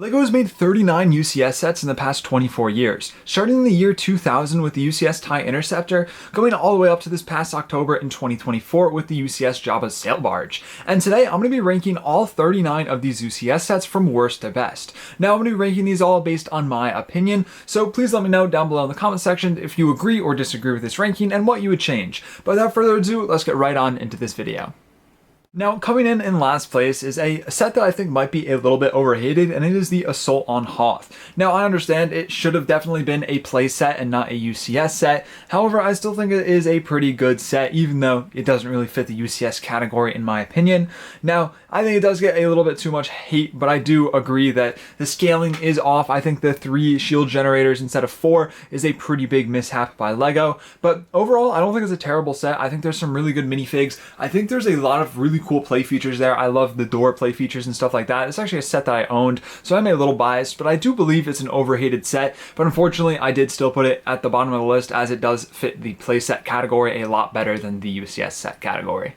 LEGO has made 39 UCS sets in the past 24 years, starting in the year 2000 with the UCS TIE Interceptor, going all the way up to this past October in 2024 with the UCS Jabba's Sail Barge. And today I'm going to be ranking all 39 of these UCS sets from worst to best. Now I'm going to be ranking these all based on my opinion, so please let me know down below in the comment section if you agree or disagree with this ranking and what you would change. But without further ado, let's get right on into this video. Now, coming in last place is a set that I think might be a little bit overhated, and it is the Assault on Hoth. Now, I understand it should have definitely been a play set and not a UCS set. However, I still think it is a pretty good set, even though it doesn't really fit the UCS category in my opinion. Now, I think it does get a little bit too much hate, but I do agree that the scaling is off. I think the 3 shield generators instead of 4 is a pretty big mishap by LEGO. But overall, I don't think it's a terrible set. I think there's some really good minifigs. I think there's a lot of really cool play features there. I love the door play features and stuff like that. It's actually a set that I owned, so I'm a little biased, but I do believe it's an overhated set. But unfortunately, I did still put it at the bottom of the list as it does fit the play set category a lot better than the UCS set category.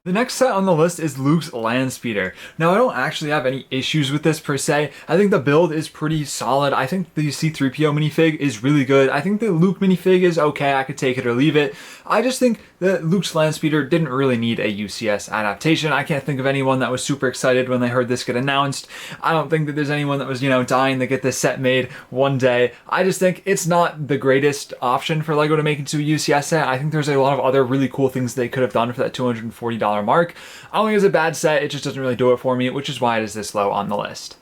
The next set on the list is Luke's Landspeeder. Now, I don't actually have any issues with this per se. I think the build is pretty solid. I think the C-3PO minifig is really good. I think the Luke minifig is okay. I could take it or leave it. I just think that Luke's Landspeeder didn't really need a UCS adaptation. I can't think of anyone that was super excited when they heard this get announced. I don't think that there's anyone that was, dying to get this set made one day. I just think it's not the greatest option for LEGO to make into a UCS set. I think there's a lot of other really cool things they could have done for that $240 mark. I don't think it's a bad set, it just doesn't really do it for me, which is why it is this low on the list.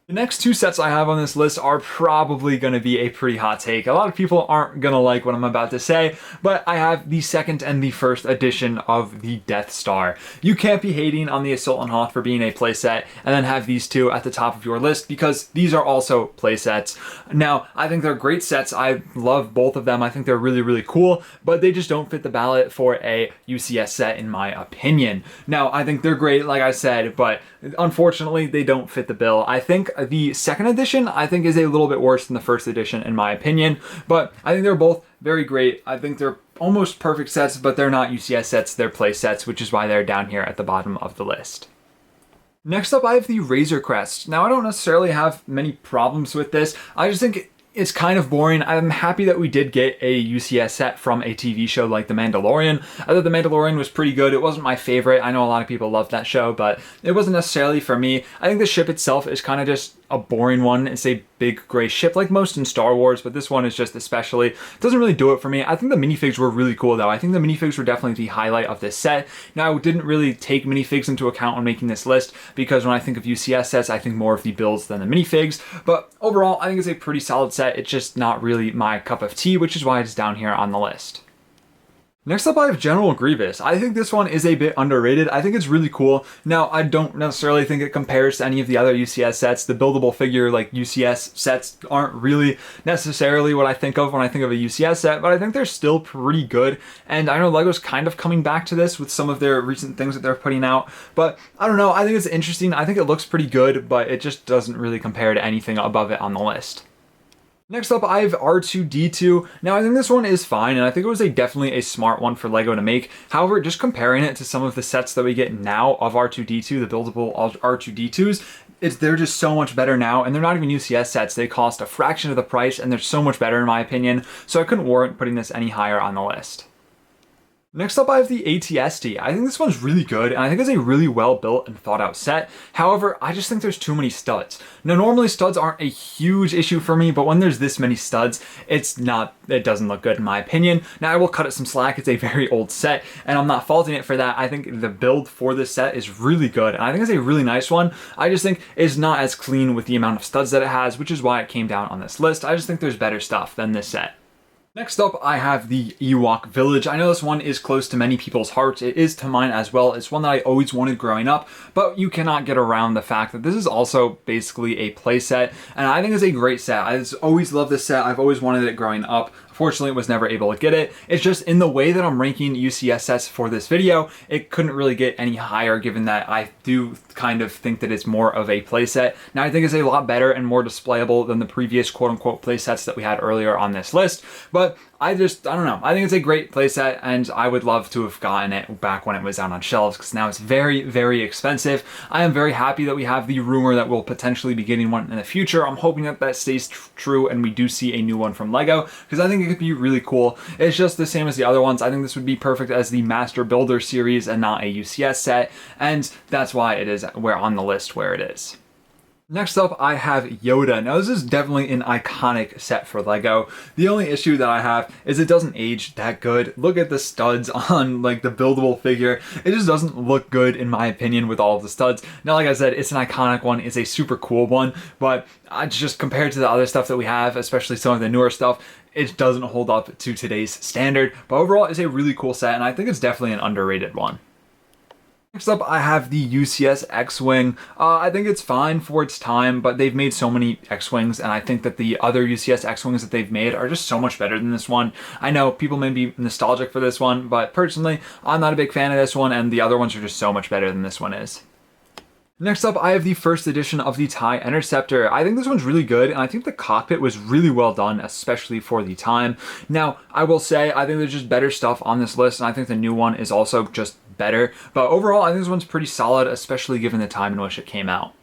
The next 2 sets I have on this list are probably going to be a pretty hot take. A lot of people aren't going to like what I'm about to say, but I have the second and the first edition of the Death Star. You can't be hating on the Assault on Hoth for being a playset and then have these 2 at the top of your list because these are also playsets. Now, I think they're great sets. I love both of them. I think they're really, really cool, but they just don't fit the ballot for a UCS set in my opinion. Now, I think they're great, like I said, but unfortunately, they don't fit the bill. I think the second edition, I think, is a little bit worse than the first edition in my opinion, but I think they're both very great. I think they're almost perfect sets, but they're not UCS sets, they're play sets, which is why they're down here at the bottom of the list. Next up, I have the Razor Crest. Now, I don't necessarily have many problems with this. I just think it's kind of boring. I'm happy that we did get a UCS set from a TV show like The Mandalorian. I thought The Mandalorian was pretty good. It wasn't my favorite. I know a lot of people love that show, but it wasn't necessarily for me. I think the ship itself is kind of just a boring one. It's a big gray ship like most in Star Wars, but this one is just especially, it doesn't really do it for me. I think the minifigs were really cool though. I think the minifigs were definitely the highlight of this set. Now, I didn't really take minifigs into account when making this list because when I think of UCS sets, I think more of the builds than the minifigs, but overall, I think it's a pretty solid set. It's just not really my cup of tea, which is why it's down here on the list. Next up, I have General Grievous. I think this one is a bit underrated. I think it's really cool. Now, I don't necessarily think it compares to any of the other UCS sets. The buildable figure like UCS sets aren't really necessarily what I think of when I think of a UCS set, but I think they're still pretty good. And I know LEGO's kind of coming back to this with some of their recent things that they're putting out, but I don't know. I think it's interesting. I think it looks pretty good, but it just doesn't really compare to anything above it on the list. Next up, I have R2-D2. Now, I think this one is fine, and I think it was definitely a smart one for LEGO to make. However, just comparing it to some of the sets that we get now of R2-D2, the buildable R2-D2s, they're just so much better now, and they're not even UCS sets. They cost a fraction of the price, and they're so much better in my opinion, so I couldn't warrant putting this any higher on the list. Next up, I have the AT-ST. I think this one's really good, and I think it's a really well built and thought out set. However, I just think there's too many studs. Now, normally studs aren't a huge issue for me, but when there's this many studs, it doesn't look good in my opinion. Now, I will cut it some slack. It's a very old set, and I'm not faulting it for that. I think the build for this set is really good, and I think it's a really nice one. I just think it's not as clean with the amount of studs that it has, which is why it came down on this list. I just think there's better stuff than this set. Next up, I have the Ewok Village. I know this one is close to many people's hearts. It is to mine as well. It's one that I always wanted growing up, but you cannot get around the fact that this is also basically a play set, and I think it's a great set. I always loved this set. I've always wanted it growing up. Of Fortunately, was never able to get it. It's just in the way that I'm ranking UCS sets for this video, it couldn't really get any higher given that I do kind of think that it's more of a playset. Now, I think it's a lot better and more displayable than the previous quote-unquote playsets that we had earlier on this list, but I don't know. I think it's a great playset, and I would love to have gotten it back when it was out on shelves, because now it's very, very expensive. I am very happy that we have the rumor that we'll potentially be getting one in the future. I'm hoping that that stays true and we do see a new one from LEGO, because I think it could be really cool. It's just the same as the other ones. I think this would be perfect as the Master Builder series and not a UCS set, and that's why it is where on the list where it is. Next up, I have Yoda. Now, this is definitely an iconic set for LEGO. The only issue that I have is it doesn't age that good. Look at the studs on like the buildable figure. It just doesn't look good in my opinion with all of the studs. Now, like I said, it's an iconic one. It's a super cool one, but just compared to the other stuff that we have, especially some of the newer stuff, it doesn't hold up to today's standard. But overall, it's a really cool set, and I think it's definitely an underrated one. Next up, I have the UCS X-Wing. I think it's fine for its time, but they've made so many X-Wings, and I think that the other UCS X-Wings that they've made are just so much better than this one. I know people may be nostalgic for this one, but personally, I'm not a big fan of this one, and the other ones are just so much better than this one is. Next up, I have the first edition of the TIE Interceptor. I think this one's really good, and I think the cockpit was really well done, especially for the time. Now, I will say, I think there's just better stuff on this list, and I think the new one is also just better. But overall, I think this one's pretty solid, especially given the time in which it came out.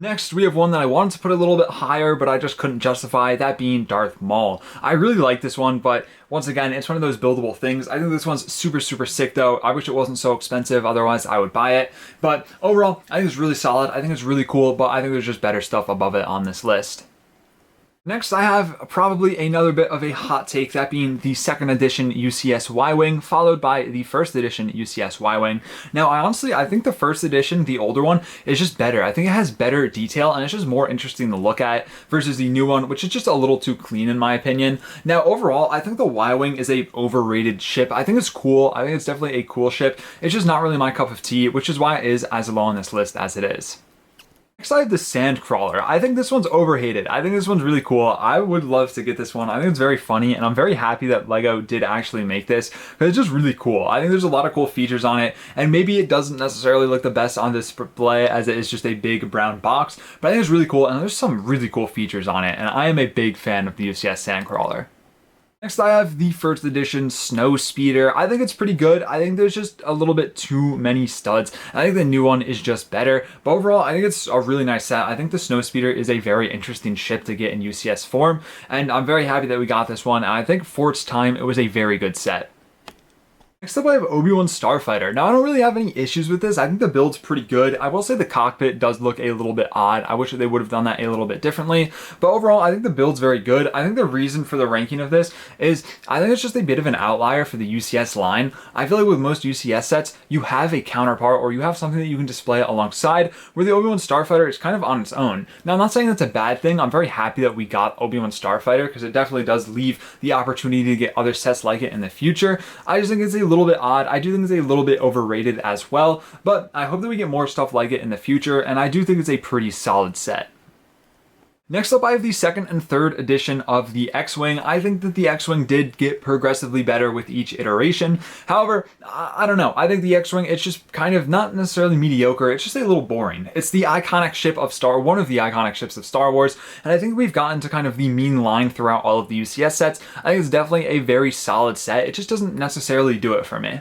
Next, we have one that I wanted to put a little bit higher, but I just couldn't justify, that being Darth Maul. I really like this one, but once again, it's one of those buildable things. I think this one's super, super sick though. I wish it wasn't so expensive, otherwise I would buy it. But overall, I think it's really solid. I think it's really cool, but I think there's just better stuff above it on this list. Next, I have probably another bit of a hot take, that being the second edition UCS Y-Wing, followed by the first edition UCS Y-Wing. Now, I think the first edition, the older one, is just better. I think it has better detail, and it's just more interesting to look at, versus the new one, which is just a little too clean in my opinion. Now, overall, I think the Y-Wing is a overrated ship. I think it's cool. I think it's definitely a cool ship. It's just not really my cup of tea, which is why it is as low on this list as it is. Next, I have the Sandcrawler. I think this one's overhated. I think this one's really cool. I would love to get this one. I think it's very funny, and I'm very happy that LEGO did actually make this, because it's just really cool. I think there's a lot of cool features on it, and maybe it doesn't necessarily look the best on display as it is just a big brown box, but I think it's really cool, and there's some really cool features on it, and I am a big fan of the UCS Sandcrawler. Next, I have the first edition Snow Speeder. I think it's pretty good. I think there's just a little bit too many studs. I think the new one is just better. But overall, I think it's a really nice set. I think the Snow Speeder is a very interesting ship to get in UCS form, and I'm very happy that we got this one. And I think for its time, it was a very good set. Next up, I have Obi-Wan Starfighter. Now, I don't really have any issues with this. I think the build's pretty good. I will say the cockpit does look a little bit odd. I wish that they would have done that a little bit differently. But overall, I think the build's very good. I think the reason for the ranking of this is I think it's just a bit of an outlier for the UCS line. I feel like with most UCS sets, you have a counterpart or you have something that you can display alongside, where the Obi-Wan Starfighter is kind of on its own. Now, I'm not saying that's a bad thing. I'm very happy that we got Obi-Wan Starfighter, because it definitely does leave the opportunity to get other sets like it in the future. I just think it's a little bit odd. I do think it's a little bit overrated as well, but I hope that we get more stuff like it in the future, and I do think it's a pretty solid set. Next up, I have the second and third edition of the X-Wing. I think that the X-Wing did get progressively better with each iteration. However, I don't know. I think the X-Wing, it's just kind of not necessarily mediocre. It's just a little boring. It's the iconic ship of one of the iconic ships of Star Wars, and I think we've gotten to kind of the mean line throughout all of the UCS sets. I think it's definitely a very solid set. It just doesn't necessarily do it for me.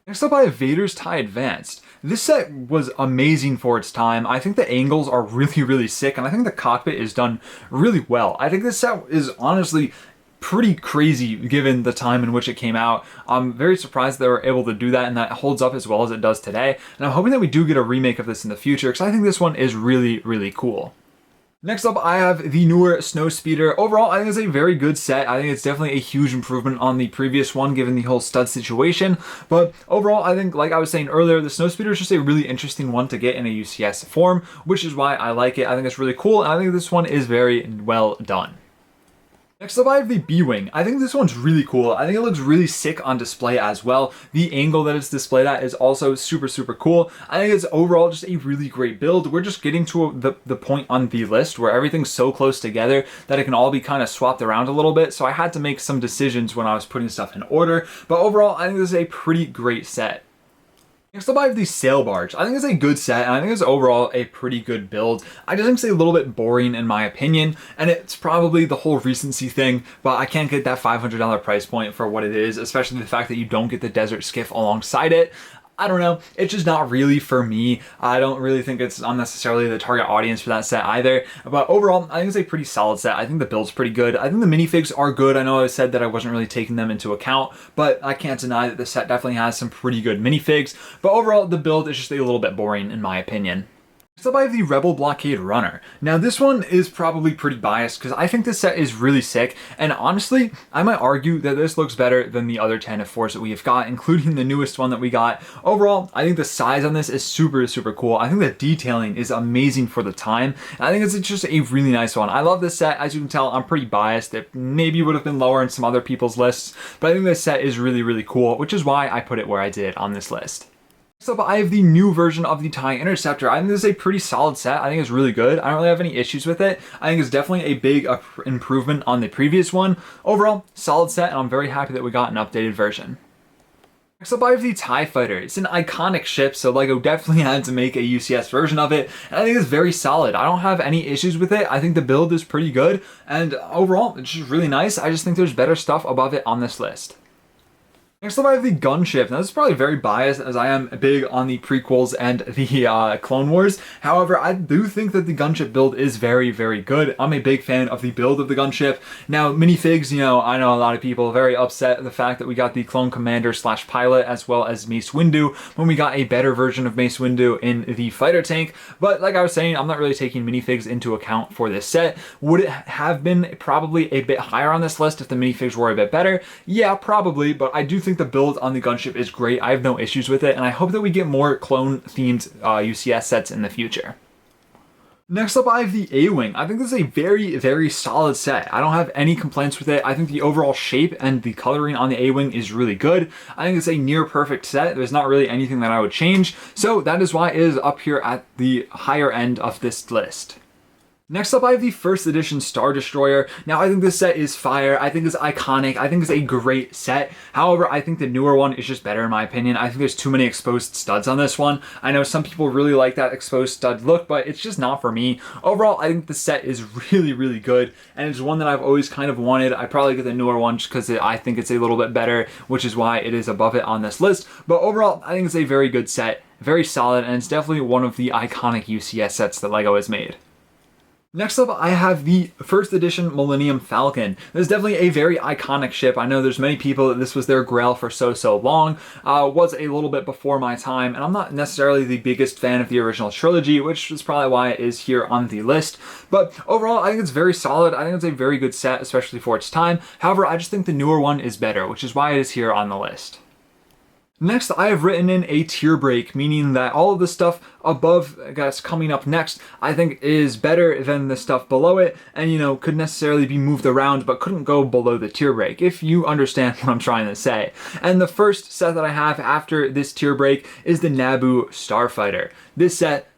Next up, I have Vader's TIE Advanced. This set was amazing for its time. I think the angles are really, really sick, and I think the cockpit is done really well. I think this set is honestly pretty crazy given the time in which it came out. I'm very surprised they were able to do that, and that holds up as well as it does today. And I'm hoping that we do get a remake of this in the future, because I think this one is really, really cool. Next up, I have the newer Snow Speeder. Overall, I think it's a very good set. I think it's definitely a huge improvement on the previous one, given the whole stud situation. But overall, I think, like I was saying earlier, the Snow Speeder is just a really interesting one to get in a UCS form, which is why I like it. I think it's really cool, and I think this one is very well done. Next up, I have the B-Wing. I think this one's really cool. I think it looks really sick on display as well. The angle that it's displayed at is also super, super cool. I think it's overall just a really great build. We're just getting to the point on the list where everything's so close together that it can all be kind of swapped around a little bit. So I had to make some decisions when I was putting stuff in order. But overall, I think this is a pretty great set. Next up, I have the Sail Barge. I think it's a good set, and I think it's overall a pretty good build. I just think it's a little bit boring in my opinion, and it's probably the whole recency thing, but I can't get that $500 price point for what it is, especially the fact that you don't get the desert skiff alongside it. I don't know, it's just not really for me. I don't really think it's unnecessarily the target audience for that set either. But overall, I think it's a pretty solid set. I think the build's pretty good. I think the minifigs are good. I know I said that I wasn't really taking them into account, but I can't deny that the set definitely has some pretty good minifigs. But overall, the build is just a little bit boring in my opinion. Next up, I have the Rebel Blockade Runner. Now this one is probably pretty biased because I think this set is really sick, and honestly, I might argue that this looks better than the other 10 of 4s that we have got, including the newest one that we got. Overall, I think the size on this is super, super cool. I think the detailing is amazing for the time, and I think it's just a really nice one. I love this set. As you can tell, I'm pretty biased. It maybe would have been lower in some other people's lists, but I think this set is really, really cool, which is why I put it where I did on this list. Next up, I have the new version of the TIE Interceptor. I think this is a pretty solid set. I think it's really good. I don't really have any issues with it. I think it's definitely a big improvement on the previous one. Overall, solid set, and I'm very happy that we got an updated version. Next up, I have the TIE Fighter. It's an iconic ship, so LEGO definitely had to make a UCS version of it, and I think it's very solid. I don't have any issues with it. I think the build is pretty good, and overall, it's just really nice. I just think there's better stuff above it on this list. Next up, I have the Gunship. Now, this is probably very biased as I am big on the prequels and the Clone Wars. However, I do think that the Gunship build is very, very good. I'm a big fan of the build of the Gunship. Now, minifigs, you know, I know a lot of people are very upset at the fact that we got the Clone Commander / Pilot as well as Mace Windu when we got a better version of Mace Windu in the fighter tank. But like I was saying, I'm not really taking minifigs into account for this set. Would it have been probably a bit higher on this list if the minifigs were a bit better? Yeah, probably, but I do think the build on the Gunship is great. I have no issues with it, and I hope that we get more clone-themed UCS sets in the future. Next up, I have the A-Wing. I think this is a very, very solid set. I don't have any complaints with it. I think the overall shape and the coloring on the A-Wing is really good. I think it's a near perfect set. There's not really anything that I would change, so that is why it is up here at the higher end of this list. Next up, I have the first edition Star Destroyer. Now, I think this set is fire. I think it's iconic. I think it's a great set. However, I think the newer one is just better in my opinion. I think there's too many exposed studs on this one. I know some people really like that exposed stud look, but it's just not for me. Overall, I think the set is really, really good, and it's one that I've always kind of wanted. I probably get the newer one just because I think it's a little bit better, which is why it is above it on this list. But overall, I think it's a very good set, very solid, and it's definitely one of the iconic UCS sets that LEGO has made. Next up, I have the first edition Millennium Falcon. This is definitely a very iconic ship. I know there's many people that this was their grail for so long. Was a little bit before my time, and I'm not necessarily the biggest fan of the original trilogy, which is probably why it is here on the list. But overall, I think it's very solid. I think it's a very good set, especially for its time. However, I just think the newer one is better, which is why it is here on the list. Next, I have written in a tier break, meaning that all of the stuff above that's coming up next, I think is better than the stuff below it, and you know, could necessarily be moved around, but couldn't go below the tier break, if you understand what I'm trying to say. And the first set that I have after this tier break is the Naboo Starfighter. This set,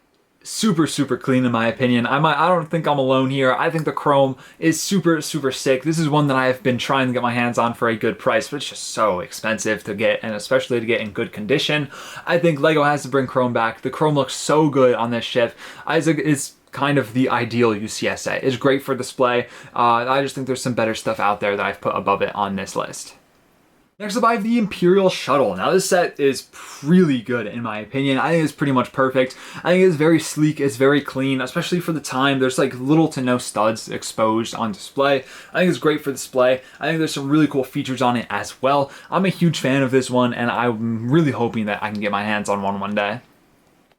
super clean in my opinion. I don't think I'm alone here. I think the chrome is super sick. This is one that I have been trying to get my hands on for a good price, but it's just so expensive to get, and especially to get in good condition. I think LEGO has to bring chrome back. The chrome looks so good on this ship. It's kind of the ideal UCS set. It's great for display. I just think there's some better stuff out there that I've put above it on this list. Next up, I have the Imperial Shuttle. Now, this set is really good in my opinion. I think it's pretty much perfect. I think it's very sleek, it's very clean, especially for the time. There's like little to no studs exposed on display. I think it's great for display. I think there's some really cool features on it as well. I'm a huge fan of this one, and I'm really hoping that I can get my hands on one day.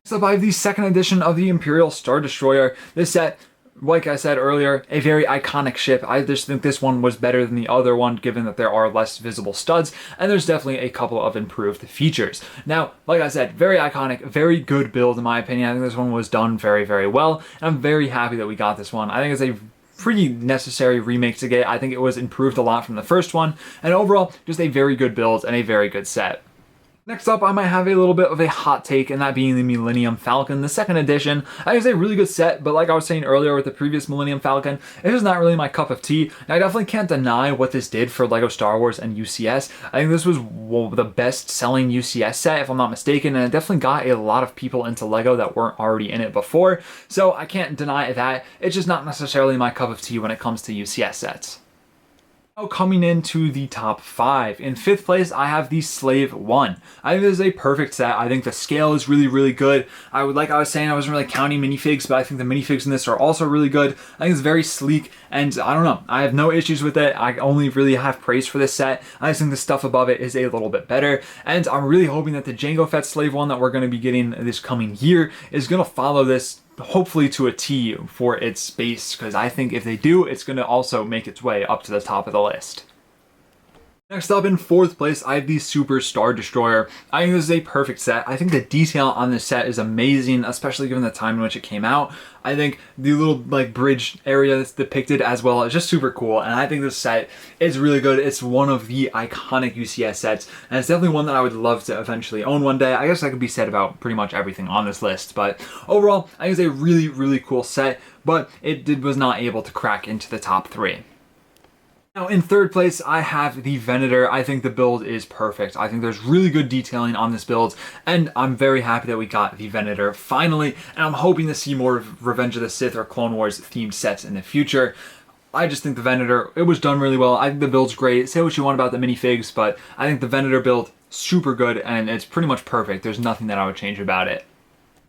Next up, I have the second edition of the Imperial Star Destroyer. This set, like I said earlier, a very iconic ship. I just think this one was better than the other one, given that there are less visible studs, and there's definitely a couple of improved features. Now, like I said, very iconic, very good build in my opinion. I think this one was done very well, and I'm very happy that we got this one. I think it's a pretty necessary remake to get. I think it was improved a lot from the first one, and overall, just a very good build and a very good set. Next up, I might have a little bit of a hot take, and that being the Millennium Falcon, the second edition. I think it's a really good set, but like I was saying earlier with the previous Millennium Falcon, it's just not really my cup of tea. And I definitely can't deny what this did for LEGO Star Wars and UCS. I think this was the best-selling UCS set, if I'm not mistaken, and it definitely got a lot of people into LEGO that weren't already in it before, so I can't deny that. It's just not necessarily my cup of tea when it comes to UCS sets. Now coming into the top 5. In 5th place, I have the Slave 1. I think this is a perfect set. I think the scale is really, really good. Like I was saying, I wasn't really counting minifigs, but I think the minifigs in this are also really good. I think it's very sleek, and I don't know, I have no issues with it. I only really have praise for this set. I just think the stuff above it is a little bit better, and I'm really hoping that the Jango Fett Slave 1 that we're going to be getting this coming year is going to follow this hopefully to a T for its base, because I think if they do, it's going to also make its way up to the top of the list. Next up, in 4th place, I have the Super Star Destroyer. I think this is a perfect set. I think the detail on this set is amazing, especially given the time in which it came out. I think the little bridge area that's depicted as well is just super cool, and I think this set is really good. It's one of the iconic UCS sets, and it's definitely one that I would love to eventually own one day. I guess that could be said about pretty much everything on this list, but overall, I think it's a really, really cool set, but it was not able to crack into the top 3. Now in 3rd place, I have the Venator. I think the build is perfect. I think there's really good detailing on this build, and I'm very happy that we got the Venator finally, and I'm hoping to see more Revenge of the Sith or Clone Wars themed sets in the future. I just think the Venator, it was done really well. I think the build's great. Say what you want about the minifigs, but I think the Venator build, super good, and it's pretty much perfect. There's nothing that I would change about it.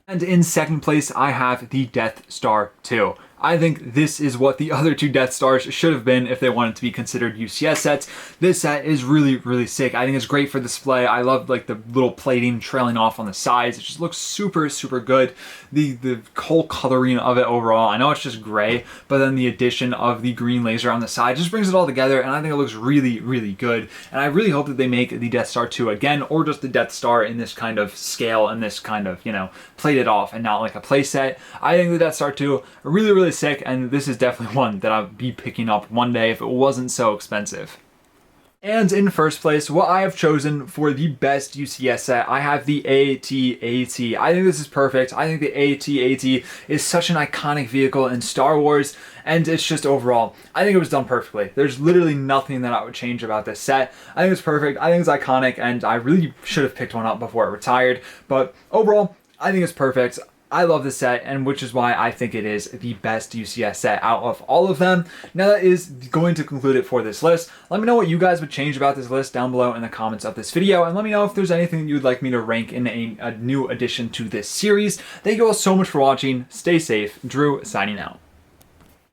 And in 2nd place, I have the Death Star 2. I think this is what the other 2 Death Stars should have been if they wanted to be considered UCS sets. This set is really, really sick. I think it's great for display. I love the little plating trailing off on the sides. It just looks super, super good. The whole coloring of it overall, I know it's just gray, but then the addition of the green laser on the side just brings it all together, and I think it looks really, really good. And I really hope that they make the Death Star 2 again, or just the Death Star in this kind of scale and this kind of, plated off and not like a play set. I think the Death Star 2 are really, really sick, and this is definitely one that I'll be picking up one day if it wasn't so expensive. And in 1st place, what I have chosen for the best UCS set, I have the AT-AT. I think this is perfect. I think the AT-AT is such an iconic vehicle in Star Wars, and it's just overall, I think it was done perfectly. There's literally nothing that I would change about this set. I think it's perfect. I think it's iconic, and I really should have picked one up before it retired, but overall, I think it's perfect. I love this set, and which is why I think it is the best UCS set out of all of them. Now that is going to conclude it for this list. Let me know what you guys would change about this list down below in the comments of this video, and let me know if there's anything you would like me to rank in a new addition to this series. Thank you all so much for watching. Stay safe. Drew signing out.